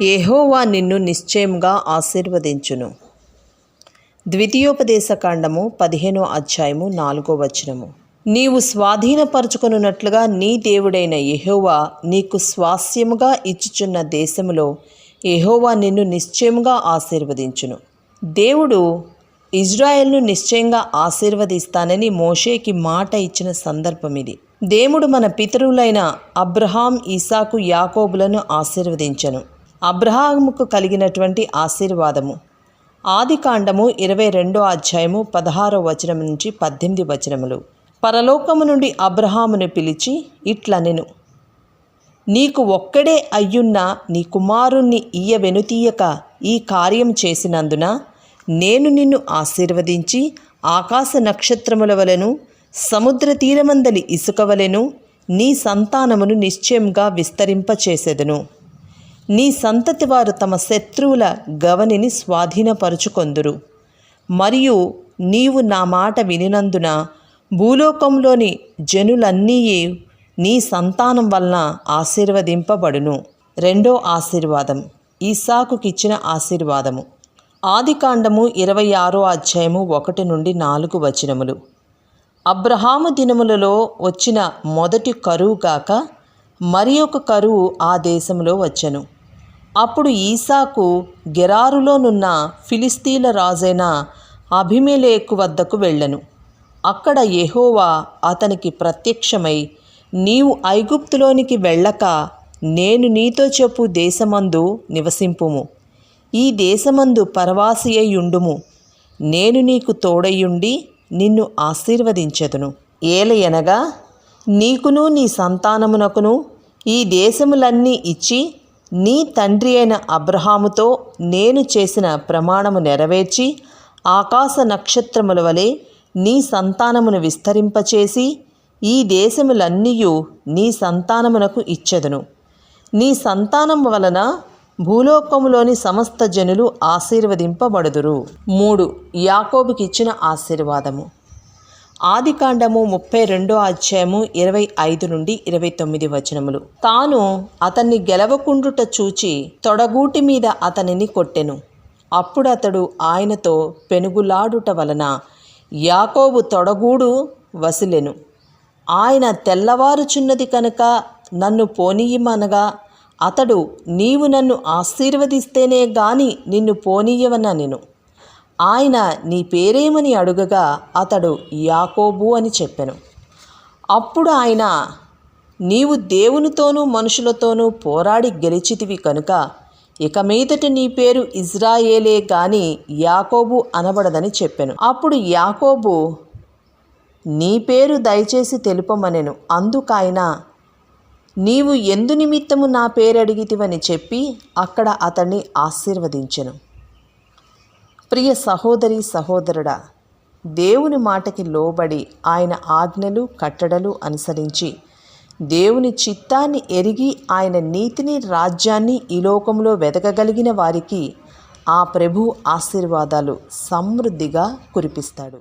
యెహోవా నిన్ను నిశ్చయముగా ఆశీర్వదించును. ద్వితీయోపదేశకాండము 15వ అధ్యాయము 4వ వచనము. నీవు స్వాధీనపరచుకొనున్నట్లుగా నీ దేవుడైన యెహోవా నీకు స్వాస్యముగా ఇచ్చుచున్న దేశములో యెహోవా నిన్ను నిశ్చయముగా ఆశీర్వదించును. దేవుడు ఇజ్రాయెల్ను నిశ్చయంగా ఆశీర్వదిస్తానని మోషేకి మాట ఇచ్చిన సందర్భం ఇది. దేవుడు మన పితరులైన అబ్రహాం, ఇసాకు, యాకోబులను ఆశీర్వదించెను. అబ్రహాముకు కలిగినటువంటి ఆశీర్వాదము ఆదికాండము 22వ అధ్యాయము 16వ వచనం నుంచి 18 వచనములు. పరలోకము నుండి అబ్రహామును పిలిచి ఇట్లనెను, నీకు ఒక్కడే అయ్యున్న నీ కుమారుణ్ణి వెనుతీయక ఈ కార్యం చేసినందున నేను నిన్ను ఆశీర్వదించి ఆకాశ నక్షత్రముల వలెను సముద్ర తీరమందలి ఇసుక వలెను నీ సంతానమును నిశ్చయంగా విస్తరింపచేసెదను. నీ సంతతి వారు తమ శత్రువుల గవనిని స్వాధీనపరుచుకొందురు. మరియు నీవు నా మాట వినినందున భూలోకంలోని జనులన్నీ నీ సంతానం వలన ఆశీర్వదింపబడును. రెండో ఆశీర్వాదం ఇస్సాకుకిచ్చిన ఆశీర్వాదము. ఆదికాండము 26వ అధ్యాయము 1 నుండి 4 వచనములు. అబ్రహాము దినములలో వచ్చిన మొదటి కరువు గాక మరి ఒక కరువు ఆ దేశంలో వచ్చెను. అప్పుడు ఈసాకు గెరారులోనున్న ఫిలిస్తీన్ల రాజైన అబీమెలెకు వద్దకు వెళ్ళెను. అక్కడ యెహోవా అతనికి ప్రత్యక్షమై, నీవు ఐగుప్తులోనికి వెళ్ళక నేను నీతో చెప్పు దేశమందు నివసింపుము. ఈ దేశమందు పరవాసియుండుము. నేను నీకు తోడయుండి నిన్ను ఆశీర్వదించెదను. ఏలయనగా నీకును నీ సంతానమునకును ఈ దేశములన్నీ ఇచ్చి నీ తండ్రి అయిన అబ్రహాముతో నేను చేసిన ప్రమాణము నెరవేర్చి ఆకాశ నక్షత్రముల వలె నీ సంతానమును విస్తరింపచేసి ఈ దేశములన్నీయు నీ సంతానమునకు ఇచ్చెదను. నీ సంతానం వలన భూలోకములోని సమస్త జనులు ఆశీర్వదింపబడుదురు. 3. యాకోబుకిచ్చిన ఆశీర్వాదము. ఆదికాండము 32వ అధ్యాయము 25 నుండి 29 వచనములు. తాను అతన్ని గెలవకుండుట చూచి తొడగూటి మీద అతనిని కొట్టెను. అప్పుడు అతడు ఆయనతో పెనుగులాడుట వలన యాకోబు తొడగూడు వసిలెను. ఆయన తెల్లవారుచున్నది కనుక నన్ను పోనీయమనగా అతడు, నీవు నన్ను ఆశీర్వదిస్తేనే గాని నిన్ను పోనీయవనెను. ఆయన నీ పేరేమని అడుగగా అతడు యాకోబు అని చెప్పెను. అప్పుడు ఆయన, నీవు దేవునితోనూ మనుషులతోనూ పోరాడి గెలిచితివి కనుక ఇక మీదట నీ పేరు ఇజ్రాయేలే గాని యాకోబు అనబడదని చెప్పెను. అప్పుడు యాకోబు, నీ పేరు దయచేసి తెలుపమనెను. అందుకాయన, నీవు ఎందు నిమిత్తము నా పేరు అడిగితివని చెప్పి అక్కడ అతన్ని ఆశీర్వదించెను. ప్రియ సహోదరి సహోదరుడా, దేవుని మాటకి లోబడి ఆయన ఆజ్ఞలు కట్టడలు అనుసరించి దేవుని చిత్తాన్ని ఎరిగి ఆయన నీతిని రాజ్యాన్ని ఈ లోకంలో వెతకగలిగిన వారికి ఆ ప్రభు ఆశీర్వాదాలు సమృద్ధిగా కురిపిస్తాడు.